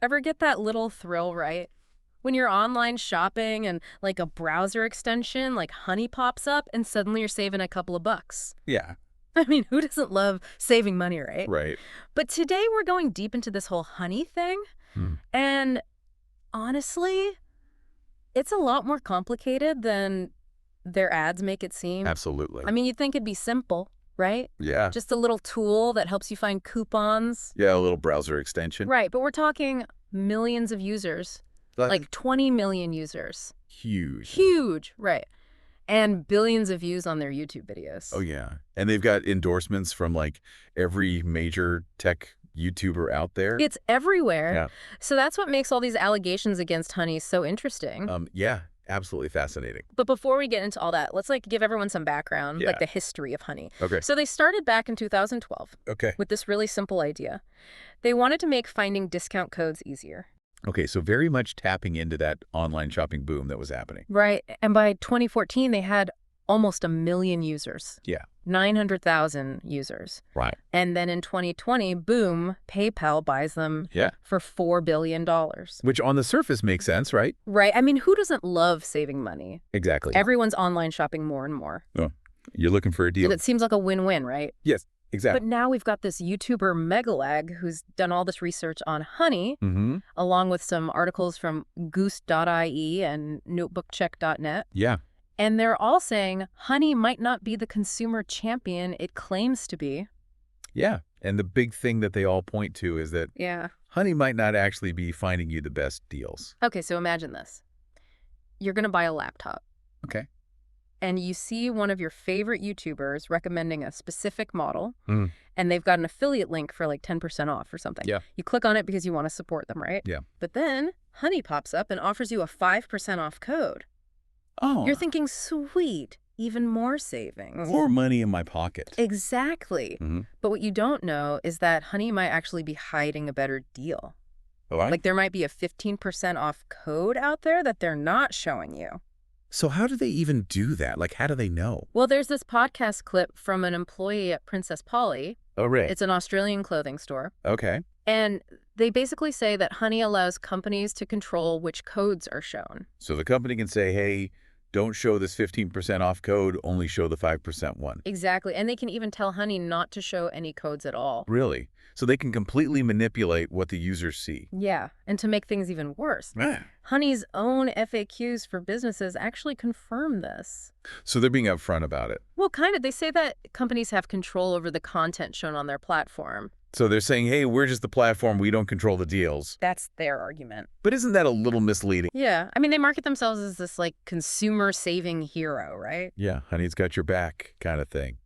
Ever get that little thrill, right? When you're online shopping and like a browser extension like Honey pops up and suddenly you're saving a couple of bucks. Yeah, I mean, who doesn't love saving money, right? right. But today we're going deep into this whole Honey thing. Hmm. And honestly, it's a lot more complicated than their ads make it seem. Absolutely. I mean, you'd think it'd be simple, right? Yeah. Just a little tool that helps you find coupons. Yeah, a little browser extension. Right, but we're talking millions of users, That's like 20 million users. huge. Huge, right. And billions of views on their YouTube videos. Oh, yeah. And they've got endorsements from like every major tech YouTuber out there. It's everywhere. Yeah. So that's what makes all these allegations against Honey so interesting. Yeah, absolutely fascinating. But before we get into all that, let's give everyone some background, Yeah. like the history of Honey. Okay. So they started back in 2012 Okay. with this really simple idea. They wanted to make finding discount codes easier. Okay, so very much tapping into that online shopping boom that was happening. Right. And by 2014, they had almost 1 million users. Yeah. 900,000 users. Right. And then in 2020, boom, PayPal buys them Yeah. for $4 billion. Which on the surface makes sense, right? Right. I mean, who doesn't love saving money? Exactly. Everyone's online shopping more and more. You're looking for a deal. And it seems like a win-win, right? Yes, exactly. But now we've got this YouTuber Megalag who's done all this research on Honey, Mm-hmm. along with some articles from Goose.ie and Notebookcheck.net. Yeah. And they're all saying Honey might not be the consumer champion it claims to be. Yeah. And the big thing that they all point to is that Yeah. Honey might not actually be finding you the best deals. Okay, so imagine this. You're going to buy a laptop. Okay. And you see one of your favorite YouTubers recommending a specific model, Mm. and they've got an affiliate link for like 10% off or something. Yeah. You click on it because you want to support them, right? Yeah. But then Honey pops up and offers you a 5% off code. Oh. You're thinking, sweet, even more savings. More money in my pocket. Exactly. Mm-hmm. But what you don't know is that Honey might actually be hiding a better deal. Like there might be a 15% off code out there that they're not showing you. So how do they even do that? Like, how do they know? Well, there's this podcast clip from an employee at Princess Polly. Oh, right. It's an Australian clothing store. Okay. And they basically say that Honey allows companies to control which codes are shown. So the company can say, hey, don't show this 15% off code, only show the 5% one. Exactly. And they can even tell Honey not to show any codes at all. Really? So they can completely manipulate what the users see. Yeah. And to make things even worse, Honey's own FAQs for businesses actually confirm this. So they're being upfront about it. Well, kind of. They say that companies have control over the content shown on their platform. So they're saying, hey, we're just the platform. We don't control the deals. That's their argument. But isn't that a little misleading? Yeah. I mean, they market themselves as this like consumer saving hero, right? Yeah, Honey's got your back kind of thing.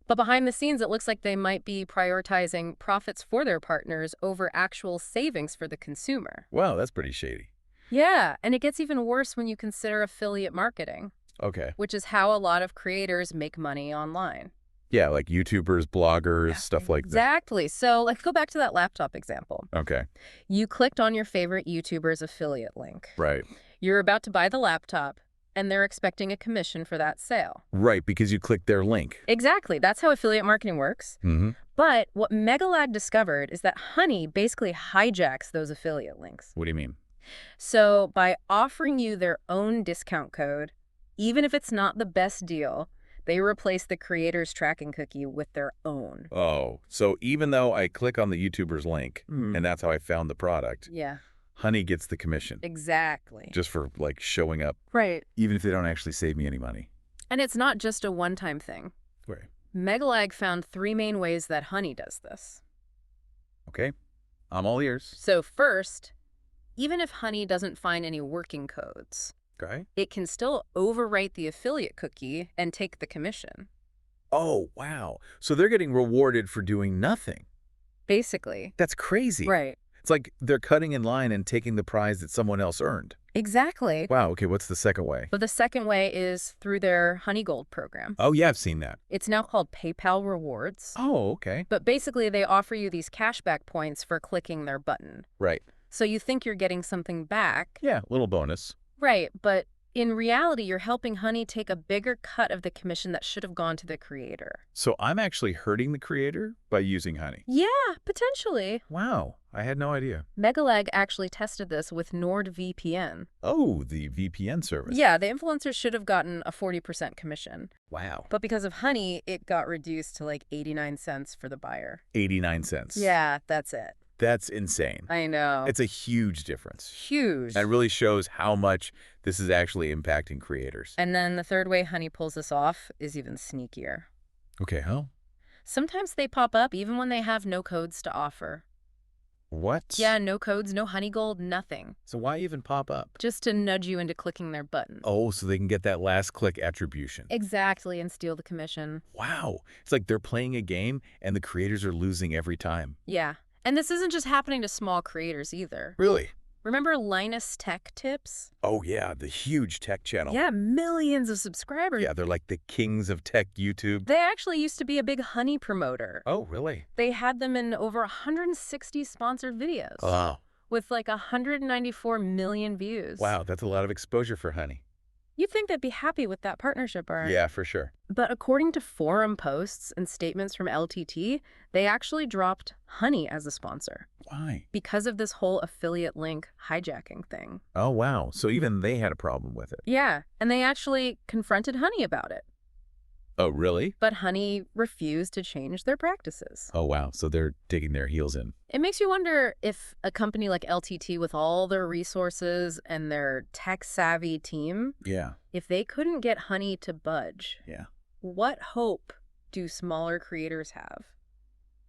But behind the scenes, it looks like they might be prioritizing profits for their partners over actual savings for the consumer. Wow, that's pretty shady. Yeah, and it gets even worse when you consider affiliate marketing, Okay. which is how a lot of creators make money online. Yeah, like YouTubers, bloggers, stuff like that. Exactly. So let's go back to that laptop example. Okay. You clicked on your favorite YouTuber's affiliate link. Right. You're about to buy the laptop, and they're expecting a commission for that sale. Right, because you clicked their link. Exactly. That's how affiliate marketing works. Mm-hmm. But what Megalag discovered is that Honey basically hijacks those affiliate links. What do you mean? So by offering you their own discount code, even if it's not the best deal, they replace the creator's tracking cookie with their own. Oh, so even though I click on the YouTuber's link, and that's how I found the product, Yeah, Honey gets the commission. exactly. Just for, like, showing up, Right. even if they don't actually save me any money. And it's not just a one-time thing. Right. Megalag found 3 main ways that Honey does this. Okay. I'm all ears. So first, even if Honey doesn't find any working codes, Okay. it can still overwrite the affiliate cookie and take the commission. Oh, wow. So they're getting rewarded for doing nothing. Basically. That's crazy. Right. It's like they're cutting in line and taking the prize that someone else earned. Exactly. Wow. Okay. What's the second way? But the second way is through their Honey Gold program. Oh, yeah, I've seen that. It's now called PayPal Rewards. Oh, okay. But basically, they offer you these cashback points for clicking their button. Right. So you think you're getting something back. Yeah, little bonus. Right, but in reality, you're helping Honey take a bigger cut of the commission that should have gone to the creator. So I'm actually hurting the creator by using Honey. Yeah, potentially. Wow, I had no idea. Megalag actually tested this with NordVPN. Oh, the VPN service. Yeah, the influencers should have gotten a 40% commission. Wow. But because of Honey, it got reduced to like 89 cents for the buyer. 89 cents. Yeah, that's it. That's insane. I know. It's a huge difference. Huge. That really shows how much this is actually impacting creators. And then the third way Honey pulls this off is even sneakier. Okay, huh? Sometimes they pop up even when they have no codes to offer. What? Yeah, no codes, no Honey Gold, nothing. So why even pop up? Just to nudge you into clicking their button. Oh, so they can get that last click attribution. Exactly, and steal the commission. Wow. It's like they're playing a game and the creators are losing every time. Yeah. And this isn't just happening to small creators either. Really? Remember Linus Tech Tips? Oh, yeah, the huge tech channel. Yeah, millions of subscribers. Yeah, they're like the kings of tech YouTube. They actually used to be a big Honey promoter. Oh, really? They had them in over 160 sponsored videos. Wow. With like 194 million views. Wow, that's a lot of exposure for Honey. You'd think they'd be happy with that partnership, Art. Yeah, for sure. But according to forum posts and statements from LTT, they actually dropped Honey as a sponsor Why? because of this whole affiliate link hijacking thing. Oh, wow. So even they had a problem with it. Yeah, and they actually confronted Honey about it. Oh, really? But Honey refused to change their practices. Oh, wow. So they're digging their heels in. It makes you wonder if a company like LTT with all their resources and their tech-savvy team, Yeah. if they couldn't get Honey to budge, Yeah. what hope do smaller creators have?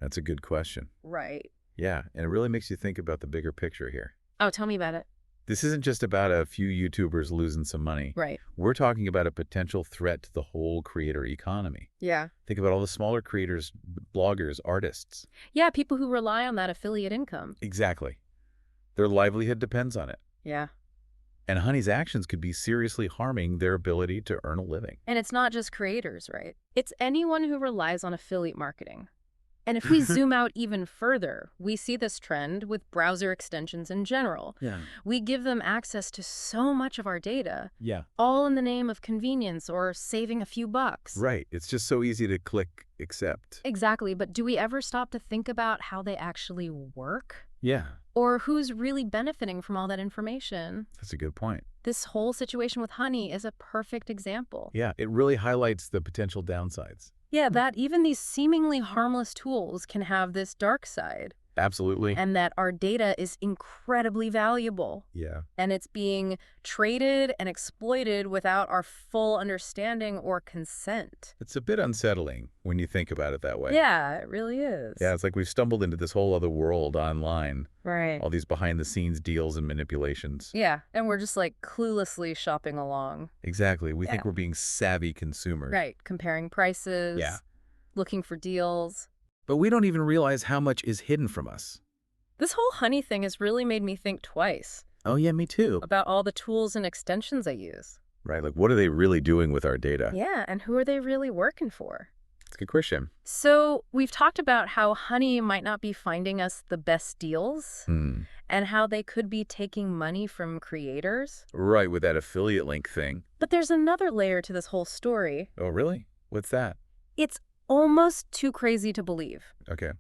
That's a good question. Right. Yeah. And it really makes you think about the bigger picture here. Oh, tell me about it. This isn't just about a few YouTubers losing some money. Right. We're talking about a potential threat to the whole creator economy. Yeah. Think about all the smaller creators, bloggers, artists. Yeah, people who rely on that affiliate income. Exactly. Their livelihood depends on it. Yeah. And Honey's actions could be seriously harming their ability to earn a living. And it's not just creators, right? It's anyone who relies on affiliate marketing. And if we zoom out even further, we see this trend with browser extensions in general. Yeah. We give them access to so much of our data, Yeah. all in the name of convenience or saving a few bucks. Right. It's just so easy to click accept. Exactly, but do we ever stop to think about how they actually work? Yeah. Or who's really benefiting from all that information? That's a good point. This whole situation with Honey is a perfect example. Yeah. It really highlights the potential downsides. Yeah, that even these seemingly harmless tools can have this dark side. Absolutely. And that our data is incredibly valuable. Yeah. And it's being traded and exploited without our full understanding or consent. It's a bit unsettling when you think about it that way. Yeah, it really is. Yeah, it's like we've stumbled into this whole other world online. Right. All these behind-the-scenes deals and manipulations. Yeah, and we're just like cluelessly shopping along. Exactly. We think Yeah. we're being savvy consumers. Right, comparing prices. Yeah. Looking for deals. But we don't even realize how much is hidden from us. This whole Honey thing has really made me think twice Oh, yeah, me too. about all the tools and extensions I use. Right, like what are they really doing with our data? Yeah, and who are they really working for? It's a good question. So we've talked about how Honey might not be finding us the best deals and how they could be taking money from creators. Right, with that affiliate link thing. But there's another layer to this whole story. Oh, really? What's that? It's almost too crazy to believe. Okay,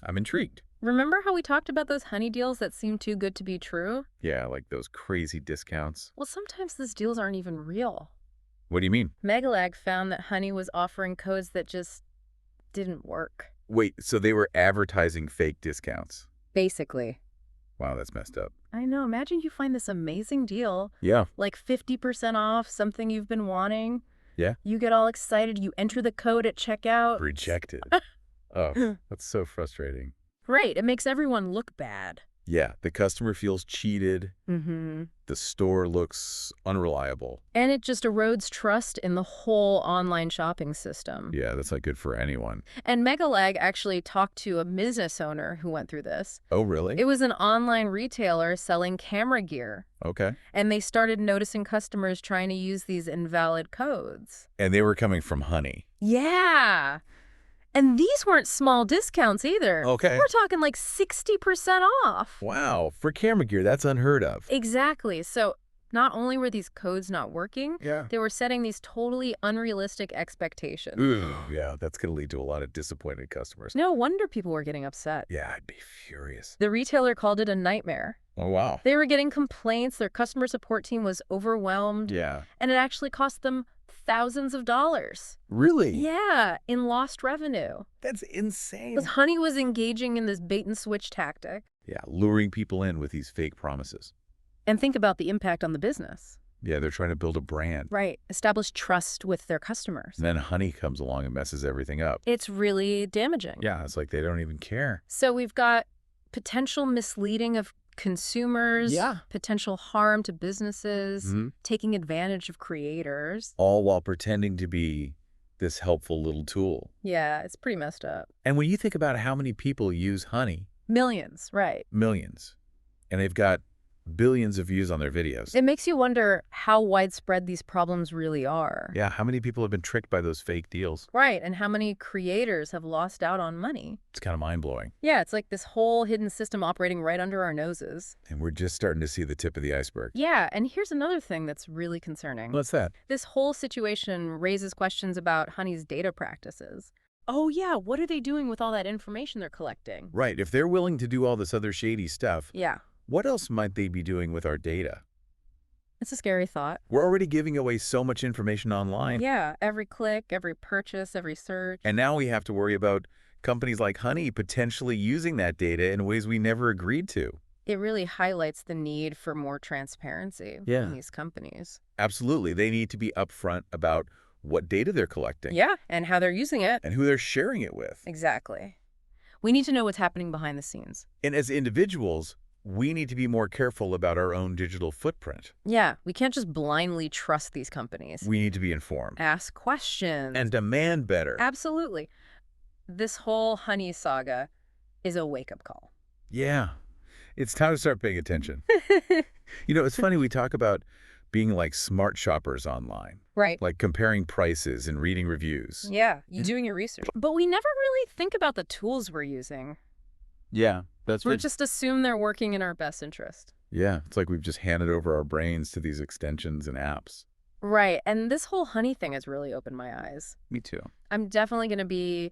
I'm intrigued. Remember how we talked about those Honey deals that seem too good to be true? Yeah, like those crazy discounts. Well, sometimes those deals aren't even real. What do you mean? Megalag found that Honey was offering codes that just didn't work. Wait, so they were advertising fake discounts? Basically. Wow, that's messed up. I know. Imagine you find this amazing deal, Yeah. like 50% off, something you've been wanting. Yeah. You get all excited. You enter the code at checkout. Rejected. Oh, that's so frustrating. Right. It makes everyone look bad. Yeah, the customer feels cheated. Mm-hmm. The store looks unreliable. And it just erodes trust in the whole online shopping system. Yeah, that's not good for anyone. And Megalag actually talked to a business owner who went through this. Oh, really? It was an online retailer selling camera gear. Okay. And they started noticing customers trying to use these invalid codes. And they were coming from Honey. Yeah. And these weren't small discounts either. Okay. We're talking like 60% off. Wow, for camera gear, that's unheard of. Exactly. So Not only were these codes not working, Yeah. they were setting these totally unrealistic expectations. Ooh, yeah, that's going to lead to a lot of disappointed customers. No wonder people were getting upset. Yeah, I'd be furious. The retailer called it a nightmare. Oh, wow. They were getting complaints, their customer support team was overwhelmed, Yeah. and it actually cost them thousands of dollars. Really? Yeah, in lost revenue. That's insane. Because Honey was engaging in this bait-and-switch tactic. Yeah, luring people in with these fake promises. And think about the impact on the business. Yeah, they're trying to build a brand. Right. Establish trust with their customers. And then Honey comes along and messes everything up. It's really damaging. Yeah, it's like they don't even care. So we've got potential misleading of consumers, Yeah. potential harm to businesses, Mhm. taking advantage of creators. All while pretending to be this helpful little tool. Yeah, it's pretty messed up. And when you think about how many people use Honey, Millions, right. millions, and they've got billions of views on their videos. It makes you wonder how widespread these problems really are. Yeah, how many people have been tricked by those fake deals? Right, and how many creators have lost out on money. It's kind of mind-blowing. Yeah, it's like this whole hidden system operating right under our noses. And we're just starting to see the tip of the iceberg. Yeah, and here's another thing that's really concerning. What's that? This whole situation raises questions about Honey's data practices. Oh yeah, what are they doing with all that information they're collecting? Right, if they're willing to do all this other shady stuff, Yeah, what else might they be doing with our data? it's a scary thought. We're already giving away so much information online. Yeah, every click, every purchase, every search. And now we have to worry about companies like Honey potentially using that data in ways we never agreed to. It really highlights the need for more transparency Yeah. in these companies. Absolutely. They need to be upfront about what data they're collecting Yeah, and how they're using it. and who they're sharing it with. Exactly. We need to know what's happening behind the scenes. And as individuals, we need to be more careful about our own digital footprint. Yeah, we can't just blindly trust these companies. We need to be informed Ask questions. and demand better. Absolutely. This whole Honey saga is a wake-up call. Yeah. It's time to start paying attention. You know, it's funny we talk about being like smart shoppers online, Right. like comparing prices and reading reviews. Yeah, you doing your research. But we never really think about the tools we're using. Yeah, that's We just assume they're working in our best interest. Yeah, it's like we've just handed over our brains to these extensions and apps. Right, and this whole Honey thing has really opened my eyes. Me too. I'm definitely going to be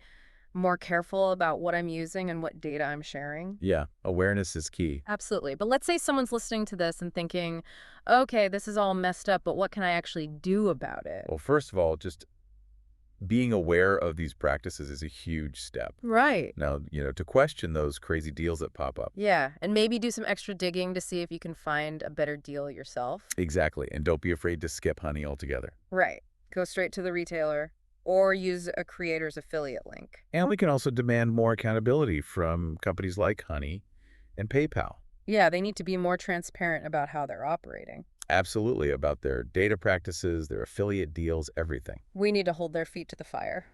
more careful about what I'm using and what data I'm sharing. Yeah, awareness is key. Absolutely. But let's say someone's listening to this and thinking, okay, this is all messed up, but what can I actually do about it? Well, first of all, just being aware of these practices is a huge step. Right. Now, you know, to question those crazy deals that pop up. Yeah, and maybe do some extra digging to see if you can find a better deal yourself. Exactly. And don't be afraid to skip Honey altogether. Right. Go straight to the retailer or use a creator's affiliate link. And we can also demand more accountability from companies like Honey and PayPal. Yeah, they need to be more transparent about how they're operating. Absolutely, about their data practices, their affiliate deals, everything. We need to hold their feet to the fire.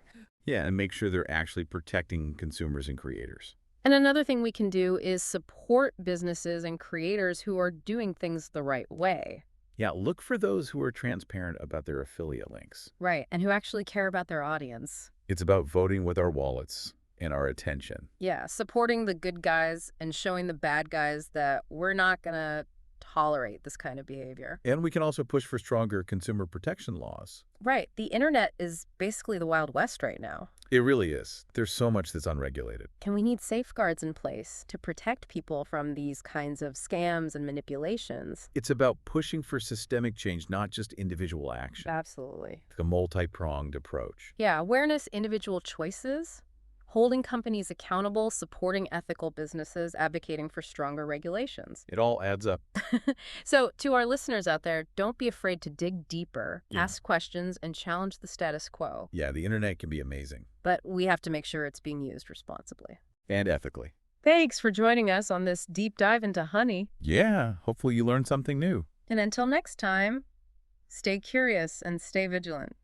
Yeah, and make sure they're actually protecting consumers and creators. And another thing we can do is support businesses and creators who are doing things the right way. Yeah, look for those who are transparent about their affiliate links. Right, and who actually care about their audience. It's about voting with our wallets and our attention. Yeah, supporting the good guys and showing the bad guys that we're not going to tolerate this kind of behavior. And we can also push for stronger consumer protection laws. Right, the internet is basically the Wild West right now. It really is. There's so much that's unregulated. And we need safeguards in place to protect people from these kinds of scams and manipulations. It's about pushing for systemic change, not just individual action. Absolutely. Like a multi-pronged approach. Yeah, awareness, individual choices, holding companies accountable, supporting ethical businesses, advocating for stronger regulations. It all adds up. So, to our listeners out there, don't be afraid to dig deeper, Yeah. ask questions, and challenge the status quo. Yeah, the internet can be amazing. But we have to make sure it's being used responsibly. And ethically. Thanks for joining us on this deep dive into Honey. Yeah, hopefully you learned something new. And until next time, stay curious and stay vigilant.